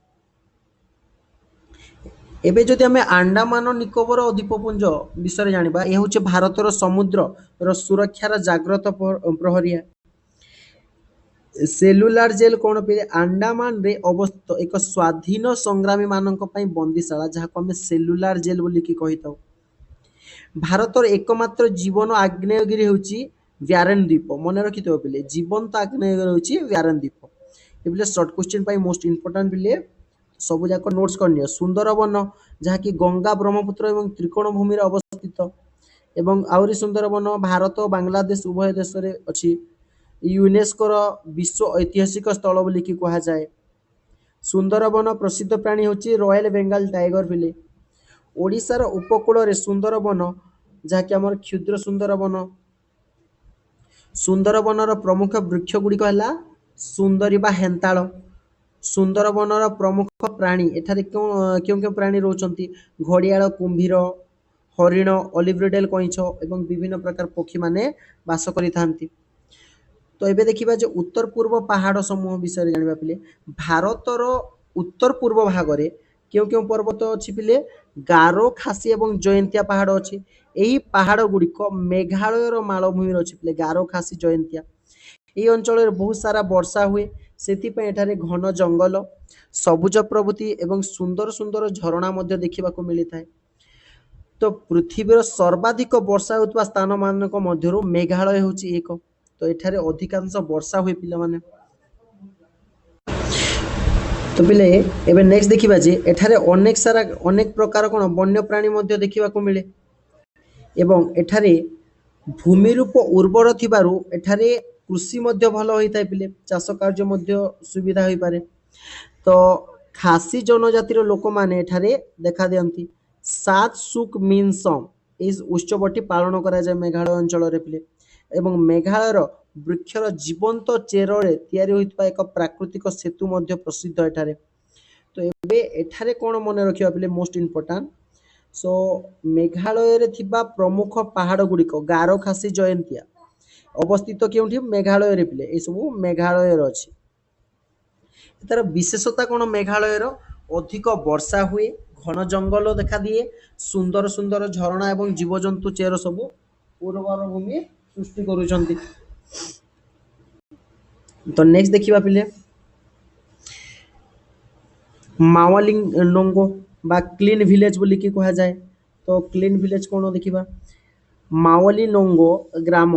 ଏବେ ଯଦି ଆମେ ଆଣ୍ଡାମାନ ନିକୋବର ଦ୍ୱୀପପୁଞ୍ଜ ବିଷୟରେ ଜାଣିବା, ଏହା ହେଉଛି ଭାରତର ସମୁଦ୍ରର ସୁରକ୍ଷାର ଜାଗ୍ରତ ପ୍ରହରିଆ। ସେଲୁଲାର ଜେଲ୍ କ'ଣ ଆଣ୍ଡାମାନରେ ଅବସ୍ଥିତ ଏକ ସ୍ୱାଧୀନ ସଂଗ୍ରାମୀ ମାନଙ୍କ ପାଇଁ ବନ୍ଦୀଶାଳା, ଯାହାକୁ ଆମେ ସେଲୁଲାର ଜେଲ୍ ବୋଲିକି କହିଥାଉ। ଭାରତର ଏକମାତ୍ର ଜୀବନ ଆଗ୍ନେୟଗିରି ହେଉଛି ବ୍ୟାରେନ୍ ଦ୍ୱୀପ। ମନେ ରଖିଥିବ ପିଲେ, ଜୀବନ୍ତ ଆଗ୍ନେୟଗିରି ହେଉଛି ବ୍ୟାରେନ୍ ଦ୍ୱୀପ। ଏ ପିଲେ ସର୍ଟ କ୍ୱେଶ୍ଚିନ୍ ପାଇଁ ମୋଷ୍ଟ ଇମ୍ପୋର୍ଟାଣ୍ଟ ପିଲେ ସବୁ ଯାକ ନୋଟ୍ସ କରିନିଅ। ସୁନ୍ଦରବନ ଯାହାକି ଗଙ୍ଗା ବ୍ରହ୍ମପୁତ୍ର ଏବଂ ତ୍ରିକୋଣ ଭୂମିରେ ଅବସ୍ଥିତ ଏବଂ ଆହୁରି ସୁନ୍ଦରବନ ଭାରତ ଓ ବାଂଲାଦେଶ ଉଭୟ ଦେଶରେ ଅଛି। ୟୁନେସ୍କୋର ବିଶ୍ୱ ଐତିହାସିକ ସ୍ଥଳ ବୋଲିକି କୁହାଯାଏ। ସୁନ୍ଦରବନ ପ୍ରସିଦ୍ଧ ପ୍ରାଣୀ ହେଉଛି ରୟାଲ ବେଙ୍ଗାଲ ଟାଇଗର ପିଲେ। ଓଡ଼ିଶାର ଉପକୂଳରେ ସୁନ୍ଦରବନ ଯାହାକି ଆମର କ୍ଷୁଦ୍ର ସୁନ୍ଦରବନ। ସୁନ୍ଦରବନର ପ୍ରମୁଖ ବୃକ୍ଷ ଗୁଡ଼ିକ ହେଲା ସୁନ୍ଦରୀ ବା ହେନ୍ତାଳ। ସୁନ୍ଦରବନର ପ୍ରମୁଖ ପ୍ରାଣୀ ଏଠାରେ କେଉଁ କେଉଁ ପ୍ରାଣୀ ରହୁଛନ୍ତି? ଘଡ଼ିଆଳ, କୁମ୍ଭୀର, ହରିଣ, ଅଲିଭ୍ ରିଡେଲ୍ କଇଁଛ ଏବଂ ବିଭିନ୍ନ ପ୍ରକାର ପକ୍ଷୀମାନେ ବାସ କରିଥାନ୍ତି। ତ ଏବେ ଦେଖିବା ଯେ ଉତ୍ତର ପୂର୍ବ ପାହାଡ଼ ସମୂହ ବିଷୟରେ ଜାଣିବା ପିଲେ। ଭାରତର ଉତ୍ତର ପୂର୍ବ ଭାଗରେ କେଉଁ କେଉଁ ପର୍ବତ ଅଛି ପିଲେ? ଗାରୋ, ଖାସି ଏବଂ ଜୟନ୍ତିଆ ପାହାଡ଼ ଅଛି। ଏହି ପାହାଡ଼ ଗୁଡ଼ିକ ମେଘାଳୟର ମାଳଭୂମିରେ ଅଛି ପିଲେ, ଗାରୋ, ଖାସି, ଜୟନ୍ତିଆ। ଏହି ଅଞ୍ଚଳରେ ବହୁତ ସାରା ବର୍ଷା ହୁଏ, ସେଥିପାଇଁ ଏଠାରେ ଘନ ଜଙ୍ଗଲ, ସବୁଜ ପ୍ରଭୃତି ଏବଂ ସୁନ୍ଦର ସୁନ୍ଦର ଝରଣା ମଧ୍ୟ ଦେଖିବାକୁ ମିଳିଥାଏ। ତ ପୃଥିବୀର ସର୍ବାଧିକ ବର୍ଷା ହେଉଥିବା ସ୍ଥାନ ମାନଙ୍କ ମଧ୍ୟରୁ ମେଘାଳୟ ହେଉଛି ଏକ। ତ ଏଠାରେ ଅଧିକାଂଶ ବର୍ଷା ହୁଏ ପିଲାମାନେ। ତ ପିଲେ ଏବେ ନେକ୍ସଟ ଦେଖିବା ଯେ ଏଠାରେ ଅନେକ ପ୍ରକାର କ'ଣ ବନ୍ୟପ୍ରାଣୀ ମଧ୍ୟ ଦେଖିବାକୁ ମିଳେ ଏବଂ ଏଠାରେ ଭୂମିରୂପ ଉର୍ବର ଥିବାରୁ ଏଠାରେ କୃଷି ମଧ୍ୟ ଭଲ ହୋଇଥାଏ ପିଲେ, ଚାଷ କାର୍ଯ୍ୟ ମଧ୍ୟ ସୁବିଧା ହୋଇପାରେ। ତ ଖାସି ଜନଜାତିର ଲୋକମାନେ ଏଠାରେ ଦେଖା ଦିଅନ୍ତି। ସାତ ସୁକ୍ ମିନସମ୍ ଏହି ଉତ୍ସବଟି ପାଳନ କରାଯାଏ ମେଘାଳୟ ଅଞ୍ଚଳରେ ପିଲେ ଏବଂ ମେଘାଳୟର ବୃକ୍ଷର ଜୀବନ୍ତ ଚେରରେ ତିଆରି ହୋଇଥିବା ଏକ ପ୍ରାକୃତିକ ସେତୁ ମଧ୍ୟ ପ୍ରସିଦ୍ଧ ଏଠାରେ। ତ ଏବେ ଏଠାରେ କ'ଣ ମନେ ରଖିବା ପିଲେ ମୋଷ୍ଟ ଇମ୍ପୋର୍ଟାଣ୍ଟ, ସୋ ମେଘାଳୟରେ ଥିବା ପ୍ରମୁଖ ପାହାଡ଼ ଗୁଡ଼ିକ ଗାରୋ, ଖାସି, ଜୟନ୍ତିଆ ଅବସ୍ଥିତ କେଉଁଠି? ମେଘାଳୟରେ ପିଲେ, ଏସବୁ ମେଘାଳୟରେ ଅଛି। ତାର ବିଶେଷତା କ'ଣ? ମେଘାଳୟର ଅଧିକ ବର୍ଷା ହୁଏ, ଘନ ଜଙ୍ଗଲ ଦେଖାଦିଏ, ସୁନ୍ଦର ସୁନ୍ଦର ଝରଣା ଏବଂ ଜୀବଜନ୍ତୁ ଚେର ସବୁ ଉର୍ବର ଭୂମି ସୃଷ୍ଟି କରୁଛନ୍ତି। ତ ନେକ୍ସଟ ଦେଖିବା ପିଲେ ମାୱାଲିନୋଙ୍ଗୋ ବା କ୍ଲିନ୍ ଭିଲେଜ ବୋଲିକି କୁହାଯାଏ। ତ କ୍ଲିନ୍ ଭିଲେଜ କ'ଣ ଦେଖିବା? ମାୱାଲିନୋଙ୍ଗୋ ଗ୍ରାମ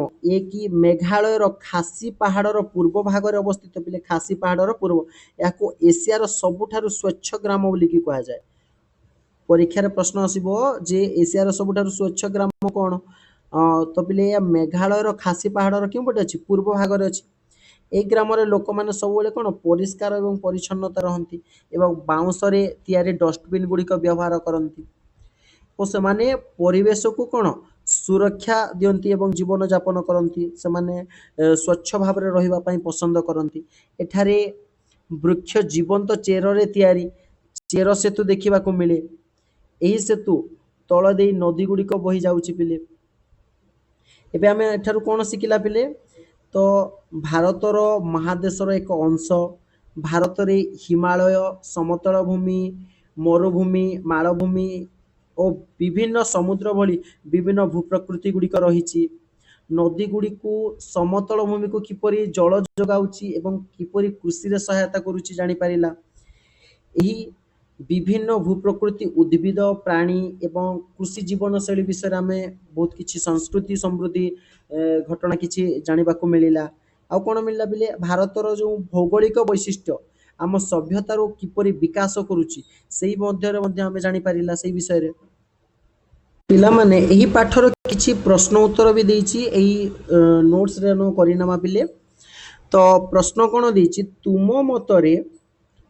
କି ମେଘାଳୟର ଖାସି ପାହାଡ଼ର ପୂର୍ବ ଭାଗରେ ଅବସ୍ଥିତ ପିଲେ, ଖାସି ପାହାଡ଼ର ପୂର୍ବ। ଏହାକୁ ଏସିଆର ସବୁଠାରୁ ସ୍ୱଚ୍ଛ ଗ୍ରାମ ବୋଲିକି କୁହାଯାଏ। ପରୀକ୍ଷାରେ ପ୍ରଶ୍ନ ଆସିବ ଯେ ଏସିଆର ସବୁଠାରୁ ସ୍ୱଚ୍ଛ ଗ୍ରାମ କ'ଣ? ତ ପିଲେ ଏହା ମେଘାଳୟର ଖାସି ପାହାଡ଼ର କେଉଁପଟେ ଅଛି? ପୂର୍ବ ଭାଗରେ ଅଛି। ଏହି ଗ୍ରାମରେ ଲୋକମାନେ ସବୁବେଳେ କ'ଣ ପରିଷ୍କାର ଏବଂ ପରିଚ୍ଛନ୍ନତା ରହନ୍ତି ଏବଂ ବାଉଁଶରେ ତିଆରି ଡଷ୍ଟବିନ୍ ଗୁଡ଼ିକ ବ୍ୟବହାର କରନ୍ତି ଓ ସେମାନେ ପରିବେଶକୁ କ'ଣ ସୁରକ୍ଷା ଦିଅନ୍ତି ଏବଂ ଜୀବନଯାପନ କରନ୍ତି। ସେମାନେ ସ୍ୱଚ୍ଛ ଭାବରେ ରହିବା ପାଇଁ ପସନ୍ଦ କରନ୍ତି। ଏଠାରେ ବୃକ୍ଷ ଜୀବନ୍ତ ଚେରରେ ତିଆରି ଚେର ସେତୁ ଦେଖିବାକୁ ମିଳେ। ଏହି ସେତୁ ତଳ ଦେଇ ନଦୀ ଗୁଡ଼ିକ ବହି ଯାଉଛି ପିଲେ। ଏବେ ଆମେ ଏଠାରୁ କ'ଣ ଶିଖିଲା ପିଲେ? ତ ଭାରତର ମହାଦେଶର ଏକ ଅଂଶ। ଭାରତରେ ହିମାଳୟ, ସମତଳ ଭୂମି, ମରୁଭୂମି, ମାଳଭୂମି ଓ ବିଭିନ୍ନ ସମୁଦ୍ର ଭଳି ବିଭିନ୍ନ ଭୂପ୍ରକୃତି ଗୁଡ଼ିକ ରହିଛି। ନଦୀ ଗୁଡ଼ିକୁ ସମତଳ ଭୂମିକୁ କିପରି ଜଳ ଯୋଗାଉଛି ଏବଂ କିପରି କୃଷିରେ ସହାୟତା କରୁଛି ଜାଣିପାରିଲା। ଏହି ବିଭିନ୍ନ ଭୂପ୍ରକୃତି, ଉଦ୍ଭିଦ, ପ୍ରାଣୀ ଏବଂ କୃଷି ଜୀବନଶୈଳୀ ବିଷୟରେ ଆମେ ବହୁତ କିଛି ସଂସ୍କୃତି ସମୃଦ୍ଧି ଘଟଣା କିଛି ଜାଣିବାକୁ ମିଳିଲା। ଆଉ କ'ଣ ମିଳିଲା ପିଲେ? ଭାରତର ଯେଉଁ ଭୌଗୋଳିକ ବୈଶିଷ୍ଟ୍ୟ ଆମ ସଭ୍ୟତାରୁ କିପରି ବିକାଶ କରୁଛି ସେଇ ମଧ୍ୟରେ ମଧ୍ୟ ଆମେ ଜାଣିପାରିଲା ସେଇ ବିଷୟରେ। ପିଲାମାନେ ଏହି ପାଠର କିଛି ପ୍ରଶ୍ନ ଉତ୍ତର ବି ଦେଇଛି ଏଇ ନୋଟ୍ସରେ କରିନେମା ପିଲେ। ତ ପ୍ରଶ୍ନ କ'ଣ ଦେଇଛି, ତୁମ ମତରେ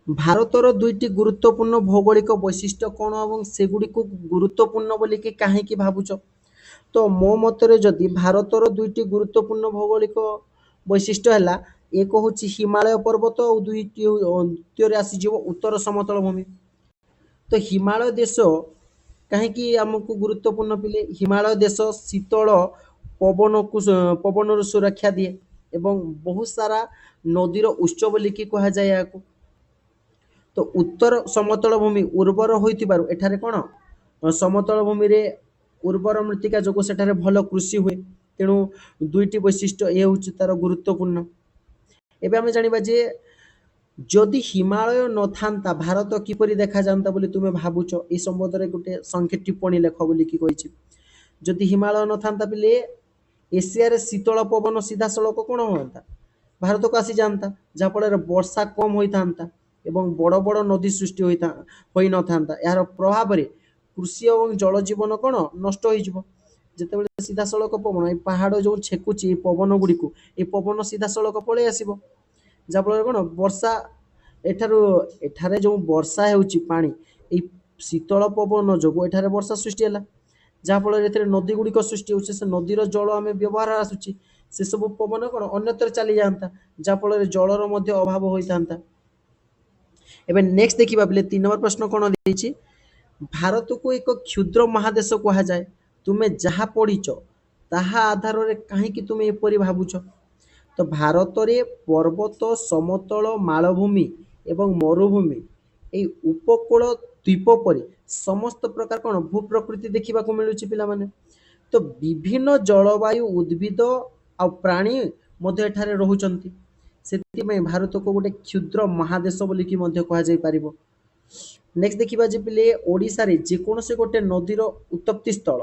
ଭାରତର ଦୁଇଟି ଗୁରୁତ୍ୱପୂର୍ଣ୍ଣ ଭୌଗୋଳିକ ବୈଶିଷ୍ଟ୍ୟ କ'ଣ ଏବଂ ସେଗୁଡ଼ିକୁ ଗୁରୁତ୍ୱପୂର୍ଣ୍ଣ ବୋଲିକି କାହିଁକି ଭାବୁଛ? ତ ମୋ ମତରେ ଯଦି ଭାରତର ଦୁଇଟି ଗୁରୁତ୍ୱପୂର୍ଣ୍ଣ ଭୌଗୋଳିକ ବୈଶିଷ୍ଟ୍ୟ ହେଲା, ଏକ ହେଉଛି ହିମାଳୟ ପର୍ବତ ଆଉ ଦ୍ୱିତୀୟରେ ଆସିଯିବ ଉତ୍ତର ସମତଳ ଭୂମି। ତ ହିମାଳୟ ଦେଶ କାହିଁକି ଆମକୁ ଗୁରୁତ୍ୱପୂର୍ଣ୍ଣ ପିଲେ? ହିମାଳୟ ଦେଶ ଶୀତଳ ପବନରୁ ସୁରକ୍ଷା ଦିଏ ଏବଂ ବହୁତ ସାରା ନଦୀର ଉତ୍ସ ବୋଲିକି କୁହାଯାଏ ଏହାକୁ। ତ ଉତ୍ତର ସମତଳ ଭୂମି ଉର୍ବର ହୋଇଥିବାରୁ ଏଠାରେ କ'ଣ ସମତଳ ଭୂମିରେ ଉର୍ବର ମୃତ୍ତିକା ଯୋଗୁଁ ସେଠାରେ ଭଲ କୃଷି ହୁଏ। ତେଣୁ ଦୁଇଟି ବୈଶିଷ୍ଟ୍ୟ ଏ ହେଉଛି ତାର ଗୁରୁତ୍ୱପୂର୍ଣ୍ଣ। ଏବେ ଆମେ ଜାଣିବା ଯେ ଯଦି ହିମାଳୟ ନଥାନ୍ତା ଭାରତ କିପରି ଦେଖାଯାଆନ୍ତା ବୋଲି ତୁମେ ଭାବୁଛ? এই ସମ୍ବନ୍ଧରେ ଗୋଟେ ସଂକ୍ଷିପ୍ତ ଟିପ୍ପଣୀ ଲେଖ ବୋଲିକି କହିଛି। ଯଦି ହିମାଳୟ ନଥାନ୍ତା ପିଲେ ଏସିଆରେ ଶୀତଳ ପବନ ସିଧାସଳଖ କ'ଣ ହୁଅନ୍ତା? ଭାରତକୁ ଆସିଯାଆନ୍ତା, ଯାହାଫଳରେ ବର୍ଷା କମ୍ ହୋଇଥାନ୍ତା ଏବଂ ବଡ଼ ବଡ଼ ନଦୀ ସୃଷ୍ଟି ହୋଇନଥାନ୍ତା। ଏହାର ପ୍ରଭାବରେ କୃଷି ଏବଂ ଜଳଜୀବନ କ'ଣ ନଷ୍ଟ ହୋଇଯିବ। ଯେତେବେଳେ ସିଧାସଳଖ ପବନ ଏ ପାହାଡ଼ ଯେଉଁ ଛେକୁଛି ଏ ପବନ ଗୁଡ଼ିକୁ, ଏ ପବନ ସିଧାସଳଖ ପଳେଇ ଆସିବ, ଯାହାଫଳରେ କ'ଣ ବର୍ଷା ଏଠାରେ ଯେଉଁ ବର୍ଷା ହେଉଛି ପାଣି ଏଇ ଶୀତଳ ପବନ ଯୋଗୁଁ ଏଠାରେ ବର୍ଷା ସୃଷ୍ଟି ହେଲା, ଯାହାଫଳରେ ଏଥିରେ ନଦୀ ଗୁଡ଼ିକ ସୃଷ୍ଟି ହେଉଛି। ସେ ନଦୀର ଜଳ ଆମେ ବ୍ୟବହାର ଆସୁଛି, ସେସବୁ ପବନ କ'ଣ ଅନ୍ୟତ୍ର ଚାଲିଯାଆନ୍ତା, ଯାହାଫଳରେ ଜଳର ମଧ୍ୟ ଅଭାବ ହୋଇଥାନ୍ତା। ଏବେ ନେକ୍ସଟ ଦେଖିବା ପିଲେ 3 ନମ୍ବର ପ୍ରଶ୍ନ କ'ଣ ଦେଇଛି, ଭାରତକୁ ଏକ କ୍ଷୁଦ୍ର ମହାଦେଶ କୁହାଯାଏ। ତୁମେ ଯାହା ପଢ଼ିଛ ତାହା ଆଧାରରେ କାହିଁକି ତୁମେ ଏପରି ଭାବୁଛ? ତ ଭାରତରେ ପର୍ବତ, ସମତଳ, ମାଳଭୂମି ଏବଂ ମରୁଭୂମି এই ଉପକୂଳ ଦ୍ୱୀପ ପରି ସମସ୍ତ ପ୍ରକାର କ'ଣ ଭୂପ୍ରକୃତି ଦେଖିବାକୁ ମିଳୁଛି ପିଲାମାନେ। ତ ବିଭିନ୍ନ ଜଳବାୟୁ, ଉଦ୍ଭିଦ ଆଉ ପ୍ରାଣୀ ମଧ୍ୟ ଏଠାରେ ରହୁଛନ୍ତି। ସେଥିପାଇଁ ଭାରତକୁ ଗୋଟେ କ୍ଷୁଦ୍ର ମହାଦେଶ ବୋଲିକି ମଧ୍ୟ କୁହାଯାଇପାରିବ। ନେକ୍ସଟ ଦେଖିବା ଯେ ପିଲେ ଓଡ଼ିଶାରେ ଯେକୌଣସି ଗୋଟେ ନଦୀର ଉତ୍ପତ୍ତି ସ୍ଥଳ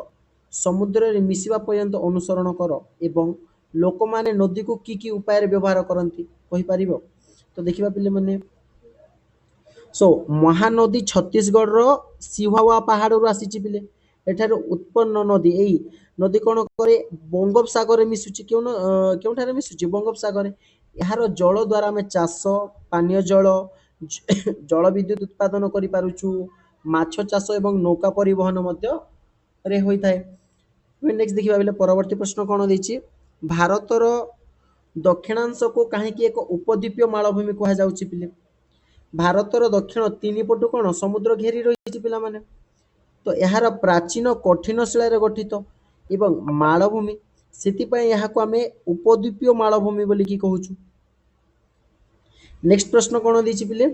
ସମୁଦ୍ରରେ ମିଶିବା ପର୍ଯ୍ୟନ୍ତ ଅନୁସରଣ କର ଏବଂ ଲୋକମାନେ ନଦୀକୁ କି କି ଉପାୟରେ ବ୍ୟବହାର କରନ୍ତି କହିପାରିବ? ତ ଦେଖିବା ପିଲାମାନେ, ମହାନଦୀ ଛତିଶଗଡ଼ର ସିହ୍ୱାୱା ପାହାଡ଼ରୁ ଆସିଛି ପିଲେ। ଏଠାରୁ ଉତ୍ପନ୍ନ ନଦୀ, ଏଇ ନଦୀ କ'ଣ କରେ ବଙ୍ଗୋପସାଗରରେ ମିଶୁଛି। କେଉଁଠାରେ ମିଶୁଛି? ବଙ୍ଗୋପସାଗରରେ। ଏହାର ଜଳ ଦ୍ୱାରା ଆମେ ଚାଷ, ପାନୀୟ ଜଳ, ଜଳବିଦ୍ୟୁତ ଉତ୍ପାଦନ କରିପାରୁଛୁ, ମାଛ ଚାଷ ଏବଂ ନୌକା ପରିବହନ ମଧ୍ୟରେ ହୋଇଥାଏ। ନେକ୍ସଟ ଦେଖିବା ବେଲେ ପରବର୍ତ୍ତୀ ପ୍ରଶ୍ନ କ'ଣ ଦେଇଛି, ଭାରତର ଦକ୍ଷିଣାଂଶକୁ କାହିଁକି ଏକ ଉପଦ୍ୱୀପୀୟ ମାଳଭୂମି କୁହାଯାଉଛି ପିଲେ? ଭାରତର ଦକ୍ଷିଣ 3 ପଟୁ କ'ଣ ସମୁଦ୍ର ଘେରି ରହିଛି ପିଲାମାନେ। ତ ଏହାର ପ୍ରାଚୀନ କଠିନ ଶିଳାରେ ଗଠିତ ଏବଂ ମାଳଭୂମି, ସେଥିପାଇଁ ଏହାକୁ ଆମେ ଉପଦ୍ୱୀପୀୟ ମାଳଭୂମି ବୋଲିକି କହୁଛୁ। ନେକ୍ସଟ ପ୍ରଶ୍ନ କ'ଣ ଦେଇଛି ପିଲେ,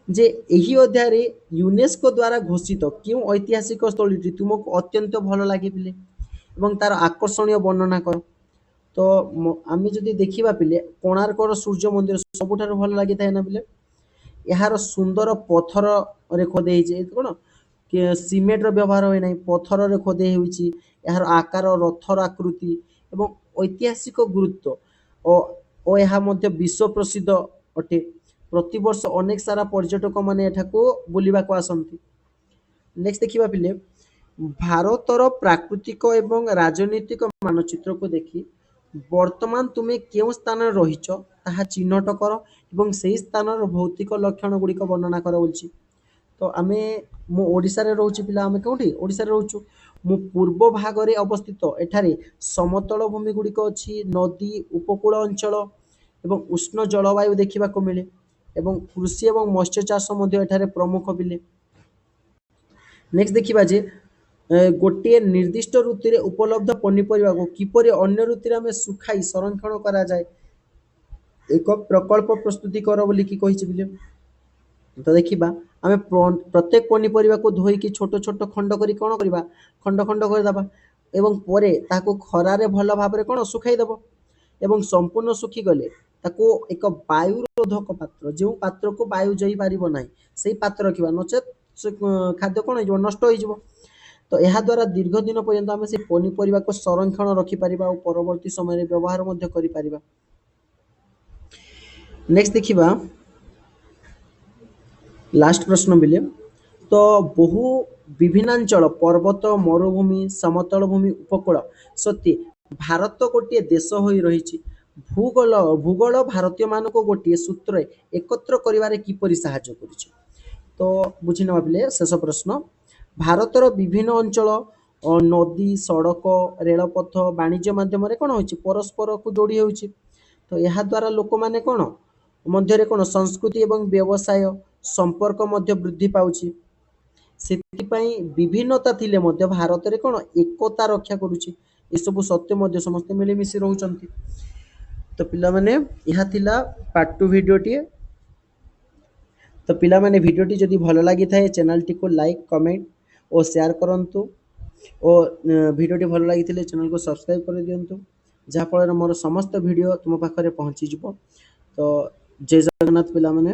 ଯେ ଏହି ଅଧ୍ୟାୟରେ ୟୁନେସ୍କୋ ଦ୍ୱାରା ଘୋଷିତ କେଉଁ ଐତିହାସିକ ସ୍ଥଳୀଟି ତୁମକୁ ଅତ୍ୟନ୍ତ ଭଲ ଲାଗେ ପିଲେ ଏବଂ ତାର ଆକର୍ଷଣୀୟ ବର୍ଣ୍ଣନା କର? ତ ଆମେ ଯଦି ଦେଖିବା ପିଲେ କୋଣାର୍କର ସୂର୍ଯ୍ୟ ମନ୍ଦିର ସବୁଠାରୁ ଭଲ ଲାଗିଥାଏ ନା ପିଲେ। ଏହାର ସୁନ୍ଦର ପଥରରେ ଖୋଦେଇ ହେଇଛି, କ'ଣ ସିମେଣ୍ଟର ବ୍ୟବହାର ହୁଏ ନାହିଁ, ପଥରରେ ଖୋଦେଇ ହେଉଛି। ଏହାର ଆକାର, ରଥର ଆକୃତି ଏବଂ ଐତିହାସିକ ଗୁରୁତ୍ୱ ଓ ଏହା ମଧ୍ୟ ବିଶ୍ୱ ପ୍ରସିଦ୍ଧ ଅଟେ। ପ୍ରତିବର୍ଷ ଅନେକ ସାରା ପର୍ଯ୍ୟଟକ ମାନେ ଏଠାକୁ ବୁଲିବାକୁ ଆସନ୍ତି। ନେକ୍ସଟ ଦେଖିବା ପିଲେ, ଭାରତର ପ୍ରାକୃତିକ ଏବଂ ରାଜନୈତିକ ମାନଚିତ୍ରକୁ ଦେଖି ବର୍ତ୍ତମାନ ତୁମେ କେଉଁ ସ୍ଥାନରେ ରହିଛ ତାହା ଚିହ୍ନଟ କର ଏବଂ ସେହି ସ୍ଥାନର ଭୌତିକ ଲକ୍ଷଣ ଗୁଡ଼ିକ ବର୍ଣ୍ଣନା କର ବୋଲଛି। ତ ମୁଁ ଓଡ଼ିଶାରେ ରହୁଛି ପିଲା। ଆମେ କେଉଁଠି? ଓଡ଼ିଶାରେ ରହୁଛୁ। ମୁଁ ପୂର୍ବ ଭାଗରେ ଅବସ୍ଥିତ। ଏଠାରେ ସମତଳ ଭୂମି ଗୁଡ଼ିକ ଅଛି, ନଦୀ, ଉପକୂଳ ଅଞ୍ଚଳ ଏବଂ ଉଷ୍ଣ ଜଳବାୟୁ ଦେଖିବାକୁ ମିଳେ ଏବଂ କୃଷି ଏବଂ ମତ୍ସ୍ୟ ଚାଷ ମଧ୍ୟ ଏଠାରେ ପ୍ରମୁଖ ପିଲେ। ନେକ୍ସଟ ଦେଖିବା ଯେ ଗୋଟିଏ ନିର୍ଦ୍ଦିଷ୍ଟ ଋତୁରେ ଉପଲବ୍ଧ ପନିପରିବାକୁ କିପରି ଅନ୍ୟ ଋତୁରେ ଆମେ ଶୁଖାଇ ସଂରକ୍ଷଣ କରାଯାଏ ଏକ ପ୍ରକଳ୍ପ ପ୍ରସ୍ତୁତି କର ବୋଲିକି କହିଛି ପିଲେ। ତ ଦେଖିବା ଆମେ ପ୍ରତ୍ୟେକ ପନିପରିବାକୁ ଧୋଇକି ଛୋଟ ଛୋଟ ଖଣ୍ଡ କରି କ'ଣ କରିବା? ଖଣ୍ଡ ଖଣ୍ଡ କରିଦେବା ଏବଂ ପରେ ତାହାକୁ ଖରାରେ ଭଲ ଭାବରେ କ'ଣ ଶୁଖାଇଦେବ ଏବଂ ସମ୍ପୂର୍ଣ୍ଣ ଶୁଖିଗଲେ ତାକୁ ଏକ ବାୟୁରୋଧକ ପାତ୍ର, ଯେଉଁ ପାତ୍ରକୁ ବାୟୁ ଯାଇପାରିବ ନାହିଁ ସେଇ ପାତ୍ର ରଖିବା, ନଚେତ୍ ସେ ଖାଦ୍ୟ କ'ଣ ହେଇଯିବ? ନଷ୍ଟ ହୋଇଯିବ। ତ ଏହା ଦ୍ୱାରା ଦୀର୍ଘ ଦିନ ପର୍ଯ୍ୟନ୍ତ ଆମେ ସେ ପନିପରିବାକୁ ସଂରକ୍ଷଣ ରଖିପାରିବା ଆଉ ପରବର୍ତ୍ତୀ ସମୟରେ ବ୍ୟବହାର ମଧ୍ୟ କରିପାରିବା। ନେକ୍ସଟ ଦେଖିବା ଲାଷ୍ଟ ପ୍ରଶ୍ନ ବିଲେ, ତ ବହୁ ବିଭିନ୍ନାଞ୍ଚଳ ପର୍ବତ ମରୁଭୂମି ସମତଳ ଭୂମି ଉପକୂଳ ସତ୍ତ୍ୱେ ଭାରତ ଗୋଟିଏ ଦେଶ ହୋଇ ରହିଛି। ଭୂଗୋଳ ଭାରତୀୟମାନଙ୍କୁ ଗୋଟିଏ ସୂତ୍ରରେ ଏକତ୍ର କରିବାରେ କିପରି ସାହାଯ୍ୟ କରୁଛି? ତ ବୁଝି ନେବା ପିଲେ ଶେଷ ପ୍ରଶ୍ନ। ଭାରତର ବିଭିନ୍ନ ଅଞ୍ଚଳ ନଦୀ ସଡ଼କ ରେଳପଥ ବାଣିଜ୍ୟ ମାଧ୍ୟମରେ କ'ଣ ହେଉଛି ପରସ୍ପରକୁ ଯୋଡ଼ି ହେଉଛି। ତ ଏହା ଦ୍ୱାରା ଲୋକମାନେ କ'ଣ ମଧ୍ୟରେ କ'ଣ ସଂସ୍କୃତି ଏବଂ ବ୍ୟବସାୟ ସମ୍ପର୍କ ମଧ୍ୟ ବୃଦ୍ଧି ପାଉଛି। ସେଥିପାଇଁ ବିଭିନ୍ନତା ଥିଲେ ମଧ୍ୟ ଭାରତରେ କ'ଣ ଏକତା ରକ୍ଷା କରୁଛି। ଏସବୁ ସତ୍ତ୍ୱେ ମଧ୍ୟ ସମସ୍ତେ ମିଳିମିଶି ରହୁଛନ୍ତି। ତ ପିଲାମାନେ ଏହା ଥିଲା ପାର୍ଟ 2 ଭିଡ଼ିଓଟିଏ। ତ ପିଲାମାନେ ଭିଡ଼ିଓଟି ଯଦି ଭଲ ଲାଗିଥାଏ ଚ୍ୟାନେଲଟିକୁ ଲାଇକ୍ କମେଣ୍ଟ ଓ ସେୟାର କରନ୍ତୁ ଓ ଭିଡ଼ିଓଟି ଭଲ ଲାଗିଥିଲେ ଚ୍ୟାନେଲକୁ ସବସ୍କ୍ରାଇବ୍ କରିଦିଅନ୍ତୁ, ଯାହାଫଳରେ ମୋର ସମସ୍ତ ଭିଡ଼ିଓ ତୁମ ପାଖରେ ପହଞ୍ଚିଯିବ। ତ ଜୟ ଜଗନ୍ନାଥ ପିଲାମାନେ।